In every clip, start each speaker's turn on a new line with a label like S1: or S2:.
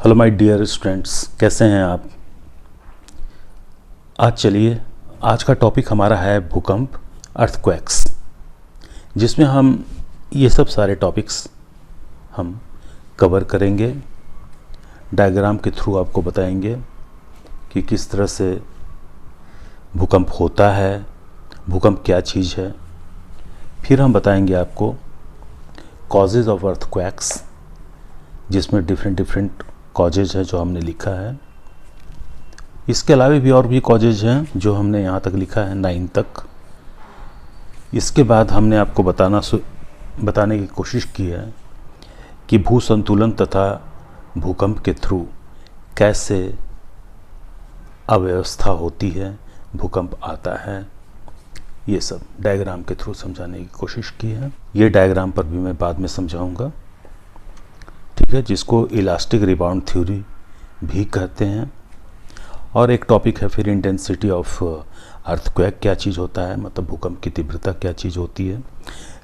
S1: Hello my dear students, कैसे हैं आप। आज का टॉपिक हमारा है भूकंप, अर्थक्वेक्स, जिसमें हम ये सब सारे टॉपिक्स हम कवर करेंगे। डायग्राम के थ्रू आपको बताएंगे कि किस तरह से भूकंप होता है, भूकंप क्या चीज़ है। फिर हम बताएंगे आपको कॉजेज़ ऑफ अर्थक्वेक्स, जिसमें डिफरेंट कॉजेज है जो हमने लिखा है। इसके अलावा भी और भी कॉजेज हैं जो हमने यहाँ तक लिखा है 9 तक। इसके बाद हमने आपको बताने की कोशिश की है कि भू संतुलन तथा भूकंप के थ्रू कैसे अव्यवस्था होती है, भूकंप आता है। ये सब डायग्राम के थ्रू समझाने की कोशिश की है। ये डायग्राम पर भी मैं बाद में समझाऊंगा, ठीक है, जिसको इलास्टिक रिबाउंड थ्योरी भी कहते हैं। और एक टॉपिक है फिर इंटेंसिटी ऑफ अर्थक्वेक, क्या चीज़ होता है, मतलब भूकंप की तीव्रता क्या चीज़ होती है।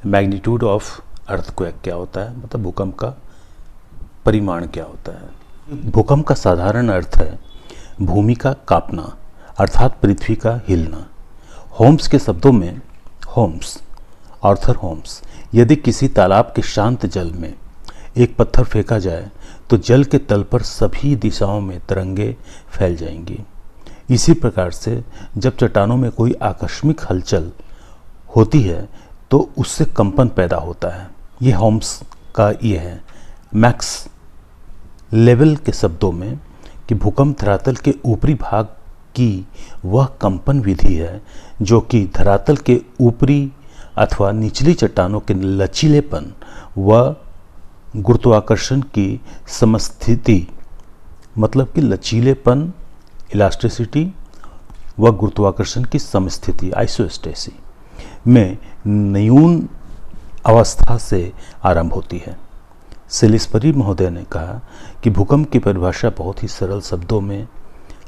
S1: मैग्नीट्यूड ऑफ अर्थक्वेक क्या होता है, मतलब भूकंप का परिमाण क्या होता है। भूकंप का साधारण अर्थ है भूमि का कांपना, अर्थात पृथ्वी का हिलना। होम्स के शब्दों में, आर्थर होम्स, यदि किसी तालाब के शांत जल में एक पत्थर फेंका जाए तो जल के तल पर सभी दिशाओं में तरंगे फैल जाएंगी। इसी प्रकार से जब चट्टानों में कोई आकस्मिक हलचल होती है तो उससे कंपन पैदा होता है। ये होम्स का ये है। मैक्स लेवल के शब्दों में कि भूकंप धरातल के ऊपरी भाग की वह कंपन विधि है जो कि धरातल के ऊपरी अथवा निचली चट्टानों के लचीलेपन व गुरुत्वाकर्षण की समस्थिति, मतलब कि लचीलेपन, इलास्टिसिटी व गुरुत्वाकर्षण की समस्थिति, आइसोस्टेसी में न्यून अवस्था से आरंभ होती है। सेलिसबरी महोदय ने कहा कि भूकंप की परिभाषा बहुत ही सरल शब्दों में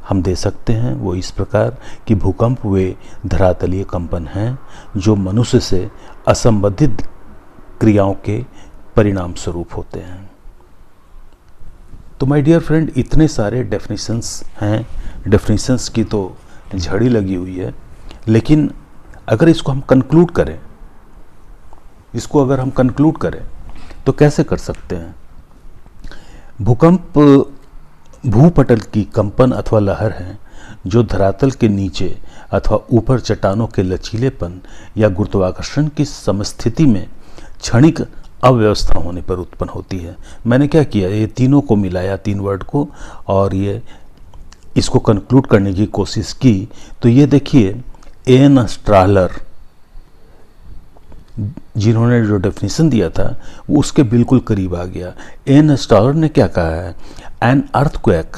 S1: हम दे सकते हैं। वो इस प्रकार कि भूकंप वे धरातलीय कंपन हैं जो मनुष्य से असंबंधित क्रियाओं के परिणाम स्वरूप होते हैं। तो माय डियर फ्रेंड, इतने सारे डेफिनेशंस हैं, डेफिनेशंस की तो झड़ी लगी हुई है। लेकिन अगर इसको हम कंक्लूड करें, तो कैसे कर सकते हैं। भूकंप भूपटल की कंपन अथवा लहर है जो धरातल के नीचे अथवा ऊपर चट्टानों के लचीलेपन या गुरुत्वाकर्षण की समस्थिति में क्षणिक अव्यवस्था होने पर उत्पन्न होती है। मैंने क्या किया, ये तीनों को मिलाया, 3 वर्ड को, और ये इसको कंक्लूड करने की कोशिश की। तो ये देखिए, एन स्ट्राहलर जिन्होंने जो डेफिनेशन दिया था वो उसके बिल्कुल करीब आ गया। एन स्ट्राहलर ने क्या कहा है, an earthquake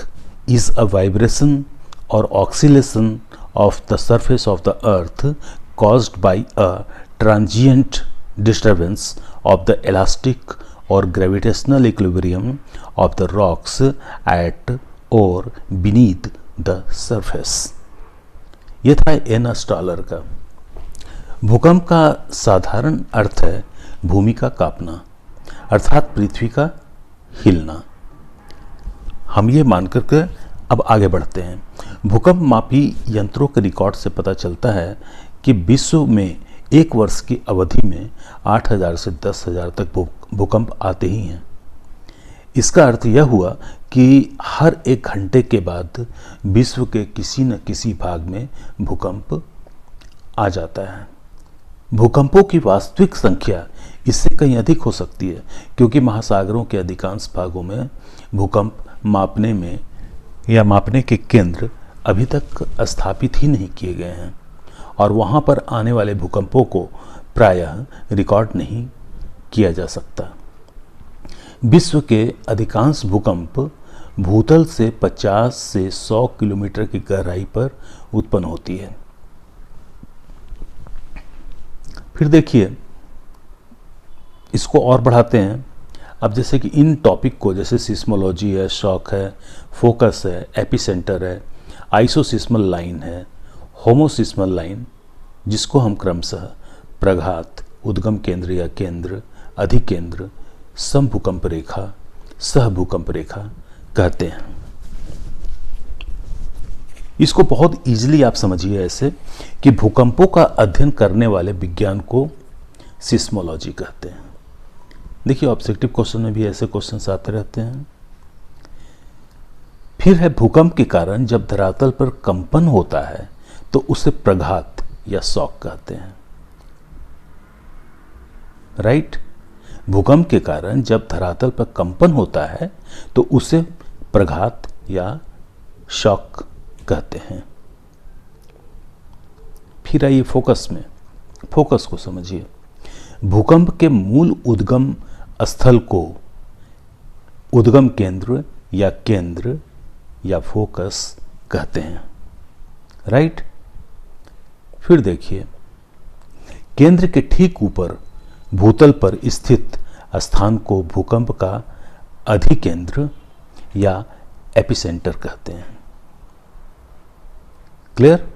S1: is a vibration और oscillation of the surface of the earth caused by a transient disturbance of the elastic or gravitational equilibrium of the rocks at or beneath the surface। ये था N स्ट्राहलर का। भूकंप का साधारण अर्थ है भूमि का कांपना, अर्थात पृथ्वी का हिलना। हम ये मान करके अब आगे बढ़ते हैं। भूकंप मापी यंत्रों के रिकॉर्ड से पता चलता है कि विश्व में एक वर्ष की अवधि में 8,000 से 10,000 तक भूकंप आते ही हैं। इसका अर्थ यह हुआ कि हर 1 घंटे के बाद विश्व के किसी न किसी भाग में भूकंप आ जाता है। भूकंपों की वास्तविक संख्या इससे कहीं अधिक हो सकती है, क्योंकि महासागरों के अधिकांश भागों में भूकंप मापने के केंद्र अभी तक स्थापित ही नहीं किए गए हैं और वहाँ पर आने वाले भूकंपों को प्रायः रिकॉर्ड नहीं किया जा सकता। विश्व के अधिकांश भूकंप भूतल से 50 से 100 किलोमीटर की गहराई पर उत्पन्न होती है। फिर देखिए, इसको और बढ़ाते हैं। अब जैसे कि इन टॉपिक को, जैसे सिस्मोलॉजी है, शॉक है, फोकस है, एपिसेंटर है, आइसोसिस्मल लाइन है, होमोसिस्मल लाइन, जिसको हम क्रमशः प्रघात, उद्गम केंद्र या केंद्र, अधिकेंद्र, समभूकंप रेखा, सहभूकंप रेखा कहते हैं। इसको बहुत इजीली आप समझिए ऐसे कि भूकंपों का अध्ययन करने वाले विज्ञान को सिस्मोलॉजी कहते हैं। देखिए ऑब्जेक्टिव क्वेश्चन में भी ऐसे क्वेश्चंस आते रहते हैं। फिर है भूकंप के कारण जब धरातल पर कंपन होता है तो उसे प्रघात या शॉक कहते हैं। राइट? भूकंप के कारण जब धरातल पर कंपन होता है तो उसे प्रघात या शॉक कहते हैं। फिर आइए फोकस में, फोकस को समझिए। भूकंप के मूल उद्गम स्थल को उद्गम केंद्र या फोकस कहते हैं। राइट? फिर देखिए, केंद्र के ठीक ऊपर भूतल पर स्थित स्थान को भूकंप का अधिकेंद्र या एपिसेंटर कहते हैं। क्लियर?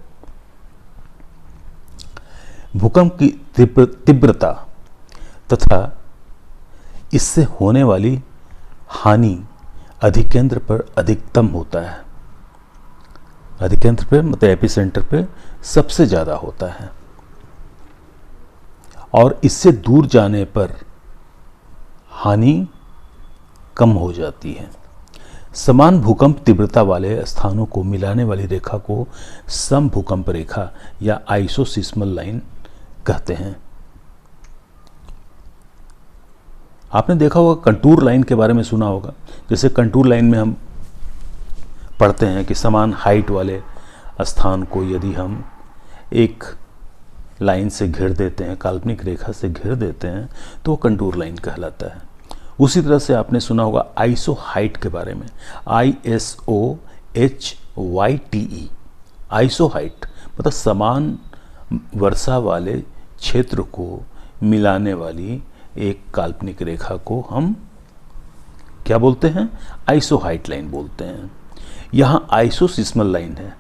S1: भूकंप की तीव्रता तथा इससे होने वाली हानि अधिकेंद्र पर अधिकतम होता है। अधिकेंद्र पे मतलब एपिसेंटर पे सबसे ज़्यादा होता है और इससे दूर जाने पर हानि कम हो जाती है। समान भूकंप तीव्रता वाले स्थानों को मिलाने वाली रेखा को सम भूकंप रेखा या आइसोसिस्मल लाइन कहते हैं। आपने देखा होगा कंटूर लाइन के बारे में सुना होगा। जैसे कंटूर लाइन में हम पढ़ते हैं कि समान हाइट वाले स्थान को यदि हम एक लाइन से घेर देते हैं, काल्पनिक रेखा से घेर देते हैं, तो वो कंटूर लाइन कहलाता है। उसी तरह से आपने सुना होगा आइसो हाइट के बारे में, ISOHYTE। आइसो हाइट मतलब समान वर्षा वाले क्षेत्र को मिलाने वाली एक काल्पनिक रेखा को हम क्या बोलते हैं? आइसो हाइट लाइन बोलते हैं। यहाँ आइसोसिस्मल लाइन है,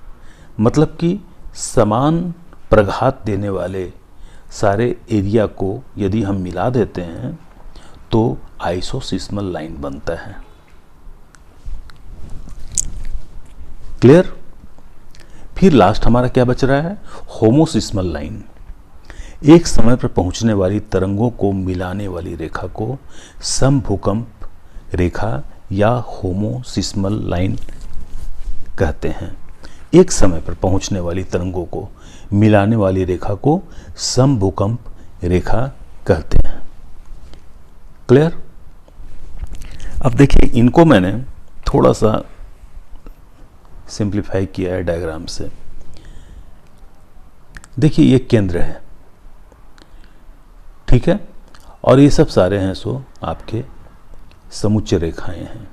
S1: मतलब कि समान प्रघात देने वाले सारे एरिया को यदि हम मिला देते हैं तो आइसोसिस्मल लाइन बनता है। क्लियर? फिर लास्ट हमारा क्या बच रहा है? होमोसिस्मल लाइन। एक समय पर पहुंचने वाली तरंगों को मिलाने वाली रेखा को समभूकंप रेखा या होमोसिस्मल लाइन कहते हैं। एक समय पर पहुंचने वाली तरंगों को मिलाने वाली रेखा को समभूकंप रेखा कहते हैं। क्लियर? अब देखिए, इनको मैंने थोड़ा सा सिंप्लीफाई किया है डायग्राम से। देखिए, ये केंद्र है, ठीक है, और ये सब सारे हैं सो आपके समुच्चय रेखाएं हैं।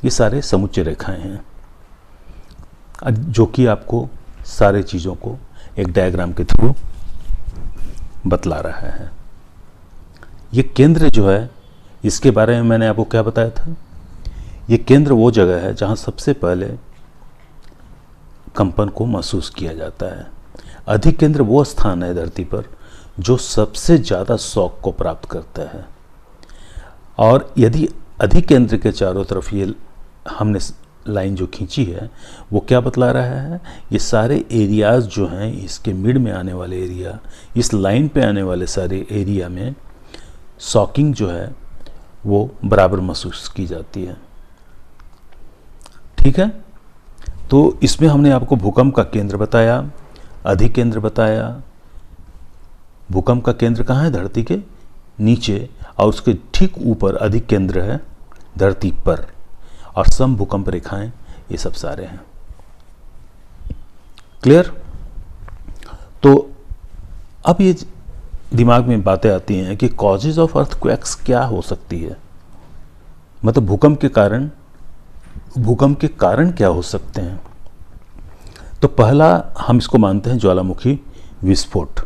S1: ये सारे समुच्चय रेखाएं हैं जो कि आपको सारे चीज़ों को एक डायग्राम के थ्रू बतला रहा है। ये केंद्र जो है, इसके बारे में मैंने आपको क्या बताया था? ये केंद्र वो जगह है जहाँ सबसे पहले कंपन को महसूस किया जाता है। अधिकेंद्र वो स्थान है धरती पर जो सबसे ज़्यादा शॉक को प्राप्त करता है। और यदि अधिकेंद्र के चारों तरफ ये हमने लाइन जो खींची है वो क्या बतला रहा है? ये सारे एरियाज जो हैं, इसके मिड में आने वाले एरिया, इस लाइन पे आने वाले सारे एरिया में शॉकिंग जो है वो बराबर महसूस की जाती है। ठीक है, तो इसमें हमने आपको भूकंप का केंद्र बताया, अधिकेंद्र बताया। भूकंप का केंद्र कहाँ है? धरती के नीचे, और उसके ठीक ऊपर अधिकेंद्र है धरती पर, और सम भूकंप रेखाएं ये सब सारे हैं। क्लियर? तो अब ये दिमाग में बातें आती हैं कि कॉजेज ऑफ अर्थक्वेक्स क्या हो सकती है, मतलब भूकंप के कारण क्या हो सकते हैं। तो पहला हम इसको मानते हैं ज्वालामुखी विस्फोट।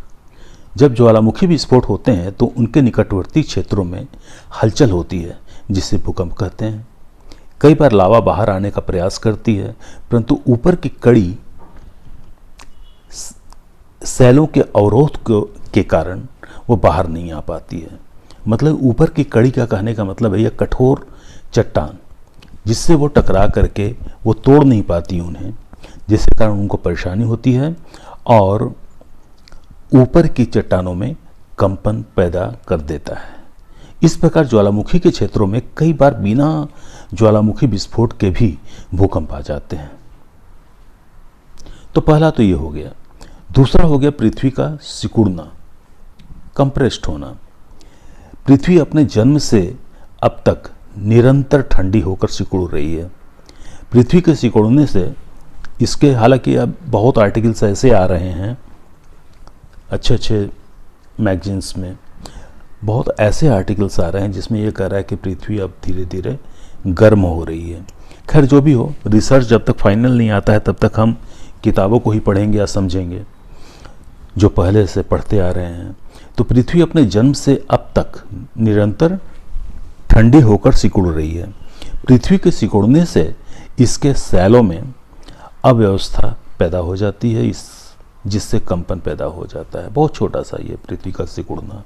S1: जब ज्वालामुखी विस्फोट होते हैं तो उनके निकटवर्ती क्षेत्रों में हलचल होती है जिसे भूकंप कहते हैं। कई बार लावा बाहर आने का प्रयास करती है, परंतु ऊपर की कड़ी सैलों के अवरोध के कारण वो बाहर नहीं आ पाती है। मतलब ऊपर की कड़ी का कहने का मतलब है यह कठोर चट्टान जिससे वो टकरा करके वो तोड़ नहीं पाती उन्हें, जिसके कारण उनको परेशानी होती है और ऊपर की चट्टानों में कंपन पैदा कर देता है। इस प्रकार ज्वालामुखी के क्षेत्रों में कई बार बिना ज्वालामुखी विस्फोट के भी भूकंप आ जाते हैं। तो पहला तो ये हो गया। दूसरा हो गया पृथ्वी का सिकुड़ना, कंप्रेस्ड होना। पृथ्वी अपने जन्म से अब तक निरंतर ठंडी होकर सिकुड़ रही है। पृथ्वी के सिकुड़ने से इसके हालांकि अब बहुत आर्टिकल्स ऐसे आ रहे हैं, अच्छे मैगजीन्स में बहुत ऐसे आर्टिकल्स आ रहे हैं जिसमें यह कह रहा है कि पृथ्वी अब धीरे धीरे गर्म हो रही है। खैर जो भी हो, रिसर्च जब तक फाइनल नहीं आता है तब तक हम किताबों को ही पढ़ेंगे या समझेंगे जो पहले से पढ़ते आ रहे हैं। तो पृथ्वी अपने जन्म से अब तक निरंतर ठंडी होकर सिकुड़ रही है। पृथ्वी के सिकुड़ने से इसके सैलों में अव्यवस्था पैदा हो जाती है, जिससे कंपन पैदा हो जाता है। बहुत छोटा सा ये पृथ्वी का सिकुड़ना।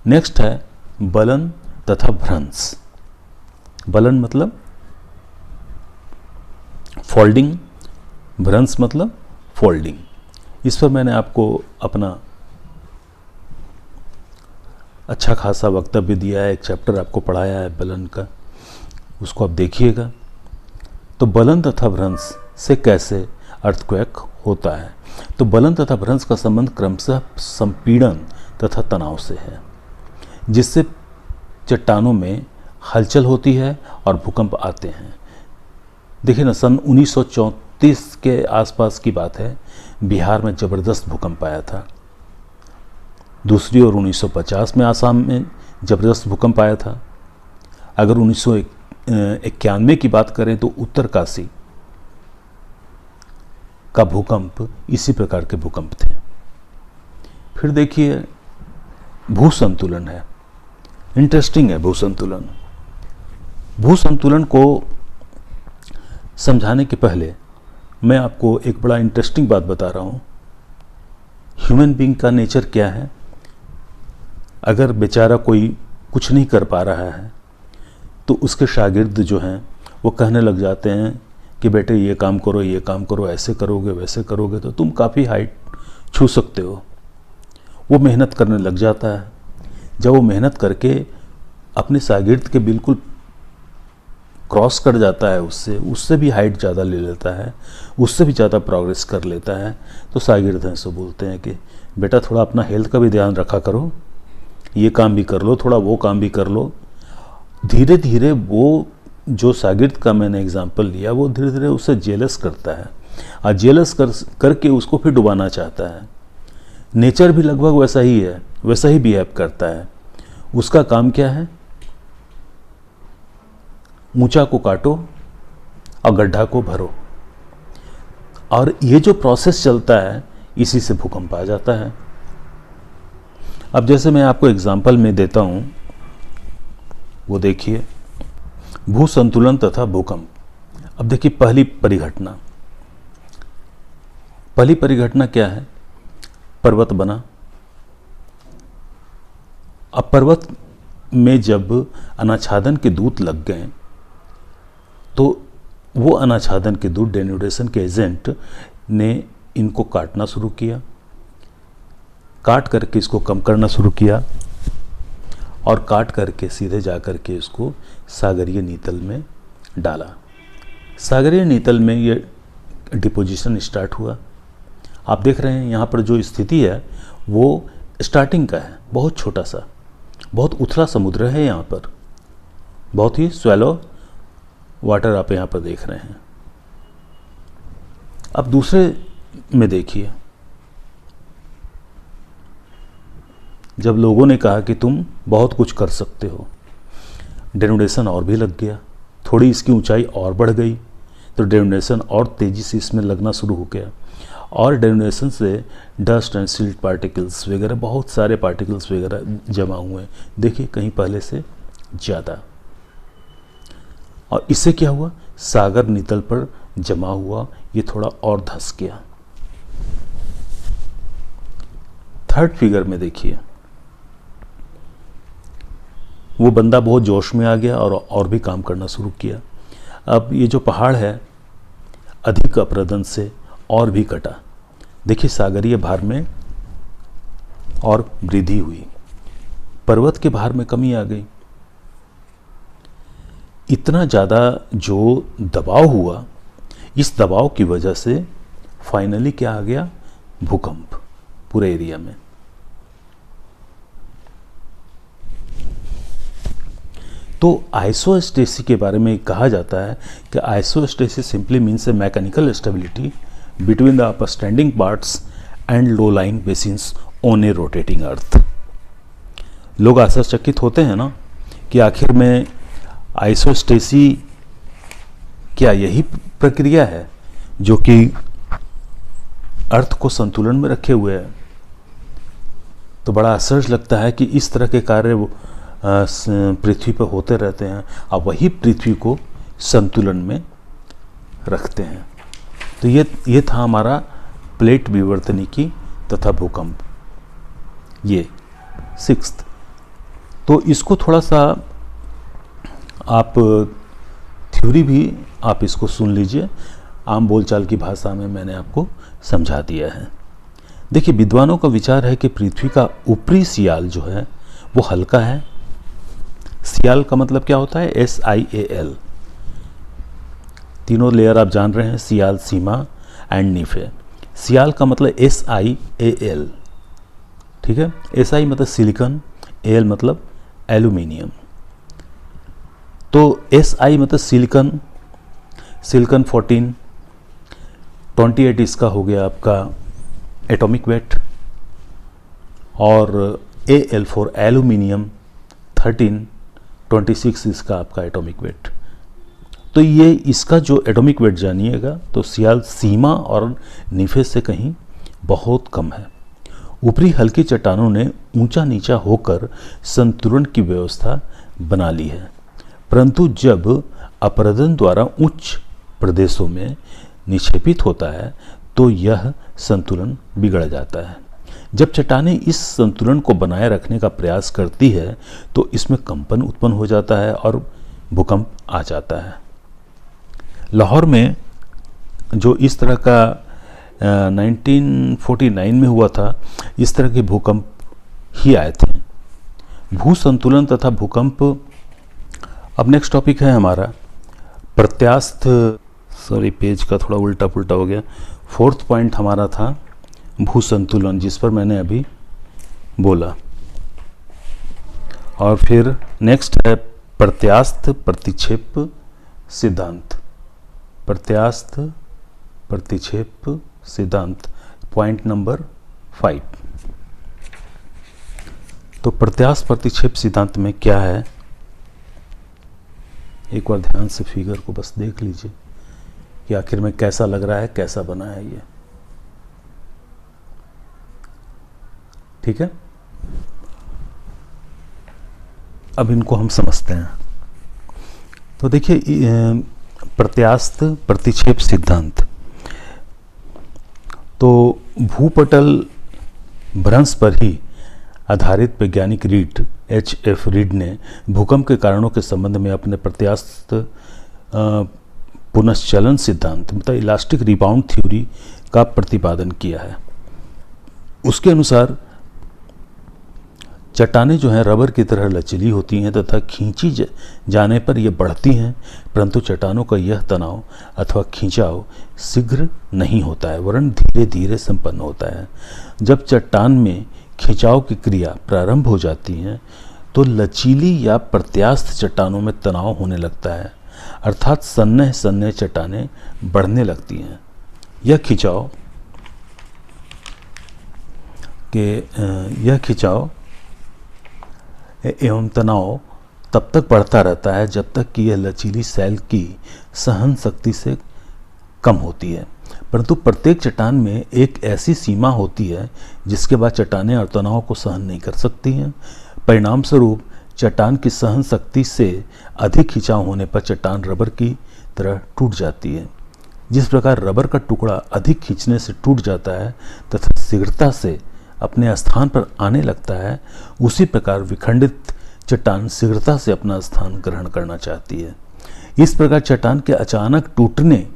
S1: नेक्स्ट है बलन तथा भ्रंश। बलन मतलब फोल्डिंग, भ्रंश मतलब फोल्डिंग। इस पर मैंने आपको अपना अच्छा खासा वक्तव्य दिया है, एक चैप्टर आपको पढ़ाया है बलन का, उसको आप देखिएगा। तो बलन तथा भ्रंश से कैसे अर्थक्वेक होता है। तो बलन तथा भ्रंश का संबंध क्रमशः संपीड़न तथा तनाव से है, जिससे चट्टानों में हलचल होती है और भूकंप आते हैं। देखिए ना, सन 1934 के आसपास की बात है, बिहार में ज़बरदस्त भूकंप आया था। दूसरी ओर 1950 में आसाम में ज़बरदस्त भूकंप आया था। अगर 1991 की बात करें तो उत्तरकाशी का भूकंप इसी प्रकार के भूकंप थे। फिर देखिए भूसंतुलन है, इंटरेस्टिंग है भूसंतुलन। भूसंतुलन को समझाने के पहले मैं आपको एक बड़ा इंटरेस्टिंग बात बता रहा हूँ। ह्यूमन बीइंग का नेचर क्या है। अगर बेचारा कोई कुछ नहीं कर पा रहा है तो उसके शागिर्द जो हैं वो कहने लग जाते हैं कि बेटे ये काम करो, ये काम करो, ऐसे करोगे वैसे करोगे तो तुम काफ़ी हाइट छू सकते हो। वो मेहनत करने लग जाता है। जब वो मेहनत करके अपने शागिर्द के बिल्कुल क्रॉस कर जाता है, उससे भी हाइट ज़्यादा ले लेता है, उससे भी ज़्यादा प्रोग्रेस कर लेता है, तो शागिर्द हैं सो बोलते हैं कि बेटा थोड़ा अपना हेल्थ का भी ध्यान रखा करो, ये काम भी कर लो, थोड़ा वो काम भी कर लो। धीरे धीरे वो जो शागिर्द का मैंने एग्जाम्पल लिया वो धीरे धीरे उससे जेलस करता है और जेलस करके उसको फिर डुबाना चाहता है। नेचर भी लगभग वैसा ही है, वैसा ही बिहेव करता है। उसका काम क्या है, ऊंचा को काटो और गड्ढा को भरो। और ये जो प्रोसेस चलता है इसी से भूकंप आ जाता है। अब जैसे मैं आपको एग्जाम्पल में देता हूं, वो देखिए भूसंतुलन तथा भूकंप। अब देखिए पहली परिघटना क्या है, पर्वत बना। अब पर्वत में जब अनाच्छादन के दूत लग गए तो वो अनाच्छादन के दूत, डेन्यूडेशन के एजेंट ने इनको काटना शुरू किया, काट करके इसको कम करना शुरू किया और काट करके सीधे जा करके इसको सागरीय नीतल में डाला। सागरीय नीतल में ये डिपोजिशन स्टार्ट हुआ। आप देख रहे हैं यहाँ पर जो स्थिति है वो स्टार्टिंग का है, बहुत छोटा सा, बहुत उथला समुद्र है यहाँ पर, बहुत ही स्वैलो वाटर आप यहाँ पर देख रहे हैं। अब दूसरे में देखिए, जब लोगों ने कहा कि तुम बहुत कुछ कर सकते हो, डेनुडेशन और भी लग गया, थोड़ी इसकी ऊंचाई और बढ़ गई तो डेनुडेशन और तेज़ी से इसमें लगना शुरू हो गया। और डेनुडेशन से डस्ट एंड सिल्ट पार्टिकल्स वगैरह, बहुत सारे पार्टिकल्स वगैरह जमा हुए, देखिए कहीं पहले से ज़्यादा। और इससे क्या हुआ, सागर नीतल पर जमा हुआ ये थोड़ा और धंस गया। थर्ड फिगर में देखिए, वो बंदा बहुत जोश में आ गया और भी काम करना शुरू किया। अब ये जो पहाड़ है अधिक अपरदन से और भी कटा। देखिए सागरीय भार में और वृद्धि हुई, पर्वत के भार में कमी आ गई। इतना ज़्यादा जो दबाव हुआ, इस दबाव की वजह से फाइनली क्या आ गया, भूकंप पूरे एरिया में। तो आइसोस्टेसिस के बारे में कहा जाता है कि isostasy simply means a mechanical stability between the upper standing parts and low lying basins on a rotating earth. लोग आश्चर्यचकित होते हैं ना कि आखिर में आइसोस्टेसी क्या यही प्रक्रिया है जो कि अर्थ को संतुलन में रखे हुए है। तो बड़ा आश्चर्य लगता है कि इस तरह के कार्य पृथ्वी पर होते रहते हैं और वही पृथ्वी को संतुलन में रखते हैं। तो ये था हमारा प्लेट विवर्तनिकी तथा भूकंप, ये 6th। तो इसको थोड़ा सा आप थ्योरी भी आप इसको सुन लीजिए, आम बोलचाल की भाषा में मैंने आपको समझा दिया है। देखिए विद्वानों का विचार है कि पृथ्वी का ऊपरी सियाल जो है वो हल्का है। सियाल का मतलब क्या होता है, SIAL। तीनों लेयर आप जान रहे हैं, सियाल, सीमा एंड नीफे। सियाल का मतलब SIAL, ठीक है। SI मतलब सिलिकॉन, AL मतलब एल्यूमिनियम। तो SI मतलब सिलिकॉन, सिलिकॉन 14, 28 इसका हो गया आपका एटॉमिक वेट, और AL फॉर एल्यूमिनियम 13, 26 इसका आपका एटॉमिक वेट। तो ये इसका जो एटॉमिक वेट जानिएगा तो सियाल सीमा और नीफे से कहीं बहुत कम है। ऊपरी हल्की चट्टानों ने ऊंचा नीचा होकर संतुलन की व्यवस्था बना ली है, परंतु जब अपरदन द्वारा उच्च प्रदेशों में निक्षेपित होता है तो यह संतुलन बिगड़ जाता है। जब चट्टानें इस संतुलन को बनाए रखने का प्रयास करती है तो इसमें कंपन उत्पन्न हो जाता है और भूकंप आ जाता है। लाहौर में जो इस तरह का 1949 में हुआ था, इस तरह के भूकंप ही आए थे। भू संतुलन तथा भूकंप। अब नेक्स्ट टॉपिक है हमारा प्रत्यास्थ, सॉरी पेज का थोड़ा उल्टा पुल्टा हो गया। 4th पॉइंट हमारा था भू संतुलन, जिस पर मैंने अभी बोला। और फिर नेक्स्ट है प्रत्यास्थ प्रतिक्षेप सिद्धांत। प्रत्यास्थ प्रतिक्षेप सिद्धांत, पॉइंट नंबर 5। तो प्रत्यास्थ प्रतिक्षेप सिद्धांत में क्या है, एक बार ध्यान से फिगर को बस देख लीजिए कि आखिर में कैसा लग रहा है, कैसा बना है ये, ठीक है। अब इनको हम समझते हैं। तो देखिए प्रत्यास्थ प्रतिक्षेप सिद्धांत, तो भूपटल भ्रंश पर ही आधारित वैज्ञानिक रीड HF रीड ने भूकंप के कारणों के संबंध में अपने प्रत्यास्थ पुनश्चलन सिद्धांत मतलब इलास्टिक रिबाउंड थ्योरी का प्रतिपादन किया है। उसके अनुसार चट्टानें जो हैं रबर की तरह लचीली होती हैं तथा खींची जाने पर ये बढ़ती हैं, परंतु चट्टानों का यह तनाव अथवा खिंचाव शीघ्र नहीं होता है वरन धीरे धीरे संपन्न होता है। जब चट्टान में खिंचाव की क्रिया प्रारंभ हो जाती है तो लचीली या प्रत्यास्थ चट्टानों में तनाव होने लगता है, अर्थात सन्ने सन्ने चट्टानें बढ़ने लगती हैं। यह खिंचाव एवं तनाव तब तक बढ़ता रहता है जब तक कि यह लचीली सैल की सहन शक्ति से कम होती है, परंतु प्रत्येक चट्टान में एक ऐसी सीमा होती है जिसके बाद चट्टानें और तनाव को सहन नहीं कर सकती हैं। परिणाम स्वरूप चट्टान की सहन शक्ति से अधिक खिंचाव होने पर चट्टान रबर की तरह टूट जाती है। जिस प्रकार रबर का टुकड़ा अधिक खींचने से टूट जाता है तथा शीघ्रता से अपने स्थान पर आने लगता है, उसी प्रकार विखंडित चट्टान शीघ्रता से अपना स्थान ग्रहण करना चाहती है। इस प्रकार चट्टान के अचानक टूटने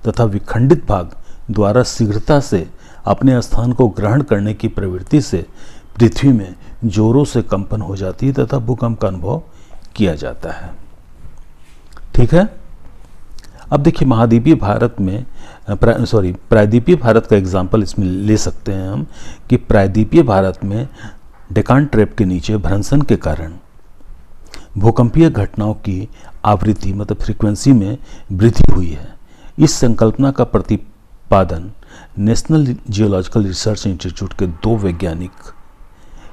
S1: तथा विखंडित भाग द्वारा शीघ्रता से अपने स्थान को ग्रहण करने की प्रवृत्ति से पृथ्वी में जोरों से कंपन हो जाती है तथा भूकंप का अनुभव किया जाता है। ठीक है। अब देखिए महाद्वीपीय भारत में प्रायद्वीपीय भारत का एग्जाम्पल इसमें ले सकते हैं हम कि प्रायद्वीपीय भारत में डेकान ट्रैप के नीचे भ्रंशन के कारण भूकंपीय घटनाओं की आवृत्ति मतलब फ्रीक्वेंसी में वृद्धि हुई है। इस संकल्पना का प्रतिपादन नेशनल जियोलॉजिकल रिसर्च इंस्टीट्यूट के 2 वैज्ञानिक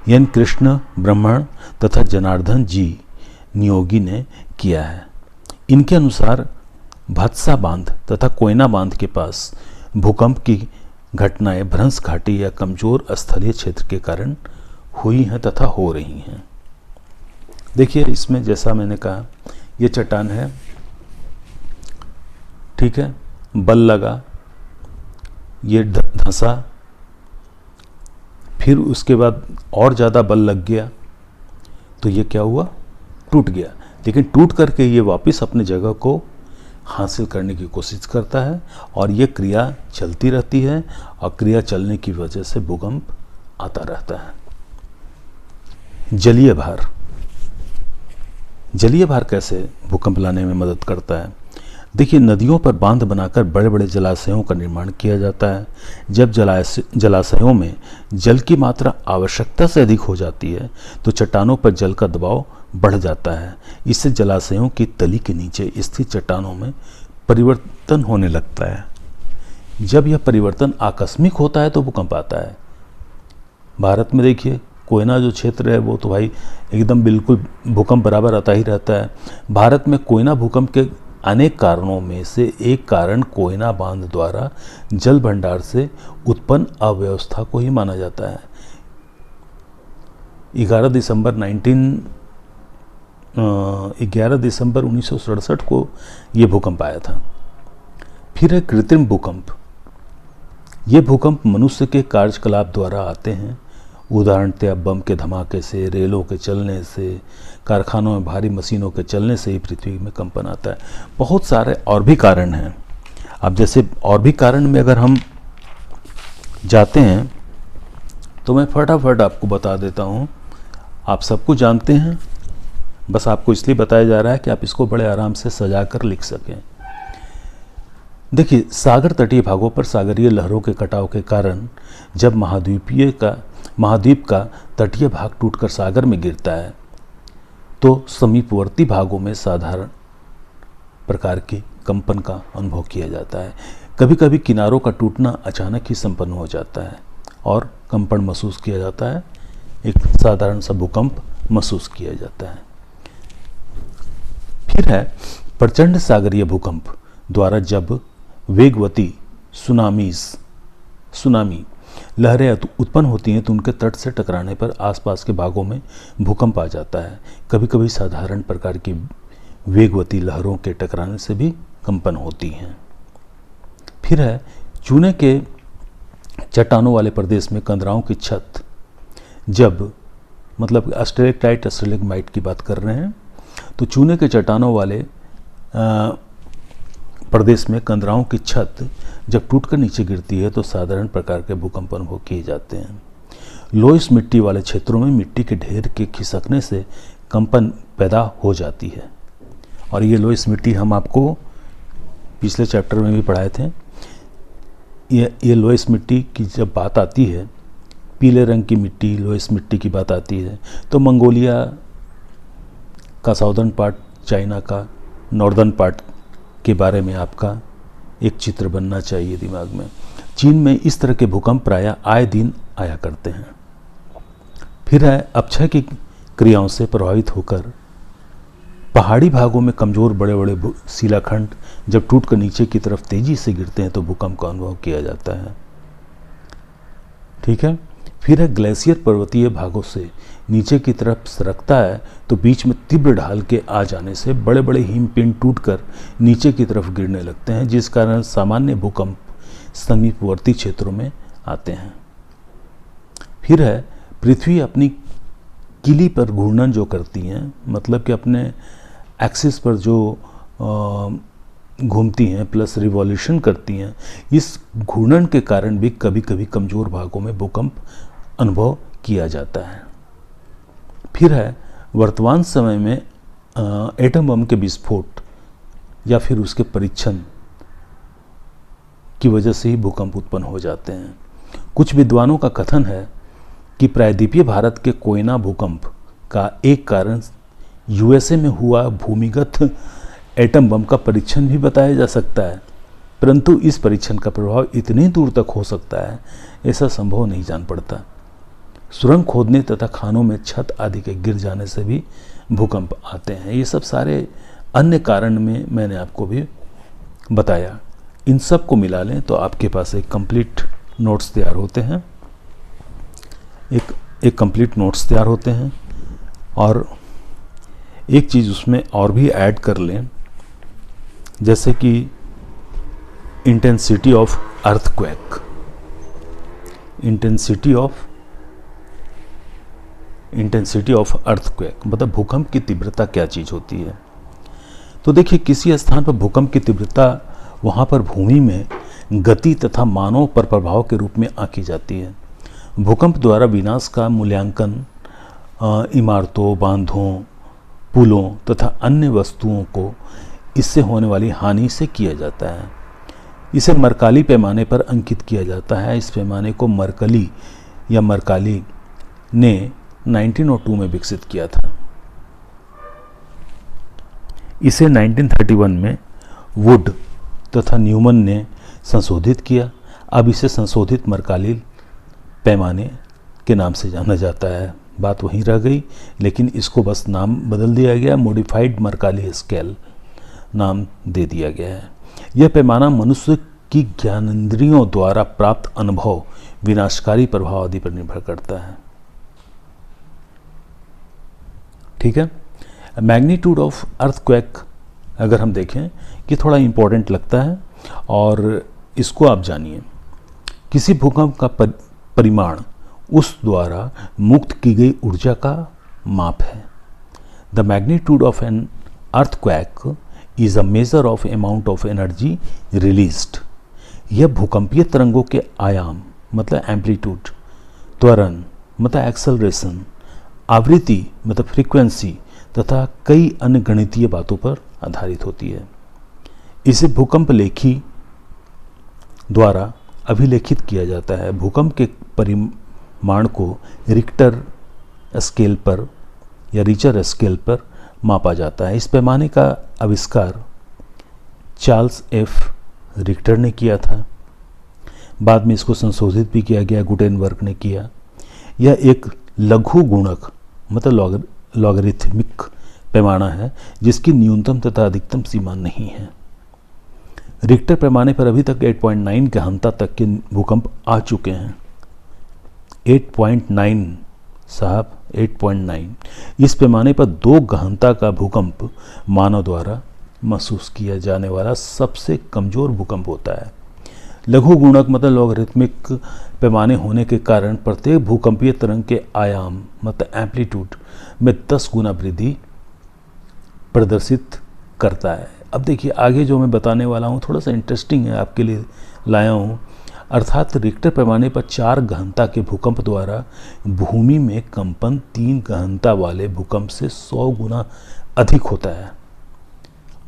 S1: एन कृष्ण ब्रह्मण तथा जनार्दन जी नियोगी ने किया है। इनके अनुसार भत्सा बांध तथा कोयना बांध के पास भूकंप की घटनाएं भ्रंश घाटी या कमजोर स्थलीय क्षेत्र के कारण हुई हैं तथा हो रही हैं। देखिए इसमें जैसा मैंने कहा ये चट्टान है, ठीक है, बल लगा, ये धंसा, फिर उसके बाद और ज़्यादा बल लग गया तो ये क्या हुआ, टूट गया। लेकिन टूट करके ये वापस अपनी जगह को हासिल करने की कोशिश करता है और ये क्रिया चलती रहती है और क्रिया चलने की वजह से भूकंप आता रहता है। जलीय भार, जलीय भार कैसे भूकंप लाने में मदद करता है? देखिए नदियों पर बांध बनाकर बड़े बड़े जलाशयों का निर्माण किया जाता है। जब जलाशयों में जल की मात्रा आवश्यकता से अधिक हो जाती है तो चट्टानों पर जल का दबाव बढ़ जाता है। इससे जलाशयों की तली के नीचे स्थित चट्टानों में परिवर्तन होने लगता है। जब यह परिवर्तन आकस्मिक होता है तो भूकंप आता है। भारत में देखिए कोयना जो क्षेत्र है वो तो भाई एकदम बिल्कुल भूकंप बराबर आता ही रहता है। भारत में कोयना भूकंप के अनेक कारणों में से एक कारण कोयना बांध द्वारा जल भंडार से उत्पन्न अव्यवस्था को ही माना जाता है। 11 दिसंबर 1967 को ये भूकंप आया था। फिर है कृत्रिम भूकंप। ये भूकंप मनुष्य के कार्यकलाप द्वारा आते हैं। उदाहरणतः बम के धमाके से, रेलों के चलने से, कारखानों में भारी मशीनों के चलने से ही पृथ्वी में कंपन आता है। बहुत सारे और भी कारण हैं। अब जैसे और भी कारण में अगर हम जाते हैं तो मैं फटाफट आपको बता देता हूँ। आप सबको जानते हैं, बस आपको इसलिए बताया जा रहा है कि आप इसको बड़े आराम से सजा कर लिख सकें। देखिए सागर तटीय भागों पर सागरीय लहरों के कटाव के कारण जब महाद्वीप का तटीय भाग टूटकर सागर में गिरता है तो समीपवर्ती भागों में साधारण प्रकार के कंपन का अनुभव किया जाता है। कभी कभी किनारों का टूटना अचानक ही संपन्न हो जाता है और कंपन महसूस किया जाता है। एक साधारण सा भूकंप महसूस किया जाता है। फिर है प्रचंड सागरीय भूकंप द्वारा जब वेगवती सुनामी लहरें उत्पन्न होती हैं तो उनके तट से टकराने पर आसपास के भागों में भूकंप आ जाता है। कभी कभी साधारण प्रकार की वेगवती लहरों के टकराने से भी कंपन होती हैं। फिर है चूने के चट्टानों वाले प्रदेश में कंदराओं की छत, जब मतलब स्टेलेक्टाइट की बात कर रहे हैं तो चूने के चट्टानों वाले प्रदेश में कंदराओं की छत जब टूटकर नीचे गिरती है तो साधारण प्रकार के भूकंप अनुभव किए जाते हैं। लोइस मिट्टी वाले क्षेत्रों में मिट्टी के ढेर के खिसकने से कंपन पैदा हो जाती है। और ये लोइस मिट्टी हम आपको पिछले चैप्टर में भी पढ़ाए थे। ये लोइस मिट्टी की जब बात आती है, पीले रंग की मिट्टी लोइस मिट्टी की बात आती है तो मंगोलिया का साउदर्न पार्ट, चाइना का नॉर्दर्न पार्ट के बारे में आपका एक चित्र बनना चाहिए दिमाग में। चीन में इस तरह के भूकंप प्रायः आए दिन आया करते हैं। फिर है अपक्षय की क्रियाओं से प्रभावित होकर पहाड़ी भागों में कमजोर बड़े बड़े शिलाखंड जब टूटकर नीचे की तरफ तेजी से गिरते हैं तो भूकंप का अनुभव किया जाता है। ठीक है। फिर है ग्लेशियर पर्वतीय भागों से नीचे की तरफ सरकता है तो बीच में तीव्र ढाल के आ जाने से बड़े बड़े हिमपिंड टूटकर नीचे की तरफ गिरने लगते हैं, जिस कारण सामान्य भूकंप समीपवर्ती क्षेत्रों में आते हैं। फिर है पृथ्वी अपनी किली पर घूर्णन जो करती हैं, मतलब कि अपने एक्सिस पर जो घूमती हैं प्लस रिवॉल्यूशन करती हैं, इस घूर्णन के कारण भी कभी कभी कमज़ोर भागों में भूकंप अनुभव किया जाता है। फिर है वर्तमान समय में एटम बम के विस्फोट या फिर उसके परीक्षण की वजह से ही भूकंप उत्पन्न हो जाते हैं। कुछ विद्वानों का कथन है कि प्रायद्वीपीय भारत के कोयना भूकंप का एक कारण यूएसए में हुआ भूमिगत एटम बम का परीक्षण भी बताया जा सकता है, परंतु इस परीक्षण का प्रभाव इतनी दूर तक हो सकता है ऐसा संभव नहीं जान पड़ता। सुरंग खोदने तथा खानों में छत आदि के गिर जाने से भी भूकंप आते हैं। ये सब सारे अन्य कारण में मैंने आपको भी बताया। इन सब को मिला लें तो आपके पास एक कंप्लीट नोट्स तैयार होते हैं, एक कंप्लीट नोट्स तैयार होते हैं। और एक चीज़ उसमें और भी ऐड कर लें, जैसे कि intensity of earthquake, intensity of earthquake मतलब भूकंप की तीव्रता क्या चीज़ होती है। तो देखिए, किसी स्थान पर भूकंप की तीव्रता वहाँ पर भूमि में गति तथा मानव पर प्रभाव के रूप में आंकी जाती है। भूकंप द्वारा विनाश का मूल्यांकन इमारतों, बांधों, पुलों तथा अन्य वस्तुओं को इससे होने वाली हानि से किया जाता है। इसे मरकाली पैमाने पर अंकित किया जाता है। इस पैमाने को मरकली या मरकाली ने 1902 में विकसित किया था। इसे 1931 में वुड तथा न्यूमन ने संशोधित किया। अब इसे संशोधित मरकाली पैमाने के नाम से जाना जाता है। बात वहीं रह गई, लेकिन इसको बस नाम बदल दिया गया, मॉडिफाइड मरकाली स्केल नाम दे दिया गया है। यह पैमाना मनुष्य की ज्ञानेंद्रियों द्वारा प्राप्त अनुभव, विनाशकारी प्रभाव आदि पर निर्भर करता है। ठीक है। मैग्नीट्यूड ऑफ अर्थक्वेक अगर हम देखें कि थोड़ा इम्पोर्टेंट लगता है और इसको आप जानिए। किसी भूकंप का परिमाण उस द्वारा मुक्त की गई ऊर्जा का माप है। The magnitude of N earthquake is a measure of amount of energy released. यह भूकंपीय तरंगों के आयाम मतलब एम्पलीट्यूड, त्वरण मतलब एक्सेलरेशन, आवृत्ति मतलब फ्रीक्वेंसी तथा कई अन्य गणितीय बातों पर आधारित होती है। इसे भूकंप लेखी द्वारा अभिलेखित किया जाता है। भूकंप के परिमाण को रिक्टर स्केल पर या रिचर स्केल पर मापा जाता है। इस पैमाने का आविष्कार चार्ल्स एफ रिक्टर ने किया था। बाद में इसको संशोधित भी किया गया, गुटेनबर्ग ने किया। यह एक लघु गुणक मतलब लॉगरिथमिक पैमाना है जिसकी न्यूनतम तथा अधिकतम सीमा नहीं है। रिक्टर पैमाने पर अभी तक 8.9 गहनता तक के भूकंप आ चुके हैं। 8.9 साहब, 8.9। इस पैमाने पर 2 गहनता का भूकंप मानव द्वारा महसूस किया जाने वाला सबसे कमज़ोर भूकंप होता है। लघु गुणक मतलब लॉगरिथमिक पैमाने होने के कारण प्रत्येक भूकंपीय तरंग के आयाम मतलब एम्पलीट्यूड में 10 गुना वृद्धि प्रदर्शित करता है। अब देखिए, आगे जो मैं बताने वाला हूँ थोड़ा सा इंटरेस्टिंग है, आपके लिए लाया हूँ। अर्थात रिक्टर पैमाने पर 4 गहनता के भूकंप द्वारा भूमि में कंपन 3 गहनता वाले भूकंप से 100 गुना अधिक होता है।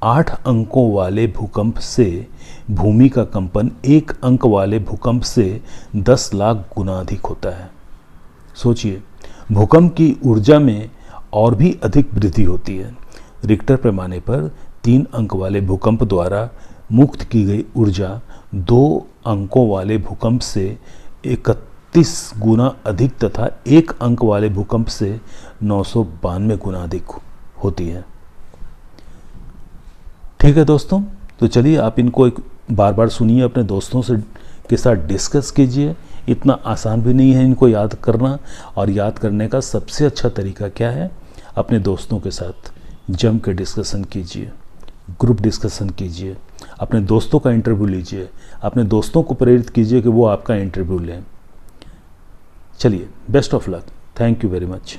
S1: 8 अंकों वाले भूकंप से भूमि का कंपन 1 अंक वाले भूकंप से 10 लाख गुना अधिक होता है। सोचिए, भूकंप की ऊर्जा में और भी अधिक वृद्धि होती है। रिक्टर पैमाने पर 3 अंक वाले भूकंप द्वारा मुक्त की गई ऊर्जा 2 अंकों वाले भूकंप से 31 गुना अधिक तथा 1 अंक वाले भूकंप से 992 गुना अधिक होती है। ठीक है दोस्तों, तो चलिए आप इनको एक बार बार सुनिए, अपने दोस्तों से के साथ डिस्कस कीजिए। इतना आसान भी नहीं है इनको याद करना, और याद करने का सबसे अच्छा तरीका क्या है, अपने दोस्तों के साथ जम के डिस्कशन कीजिए, ग्रुप डिस्कशन कीजिए, अपने दोस्तों का इंटरव्यू लीजिए, अपने दोस्तों को प्रेरित कीजिए कि वो आपका इंटरव्यू लें। चलिए, best of luck, thank you very much.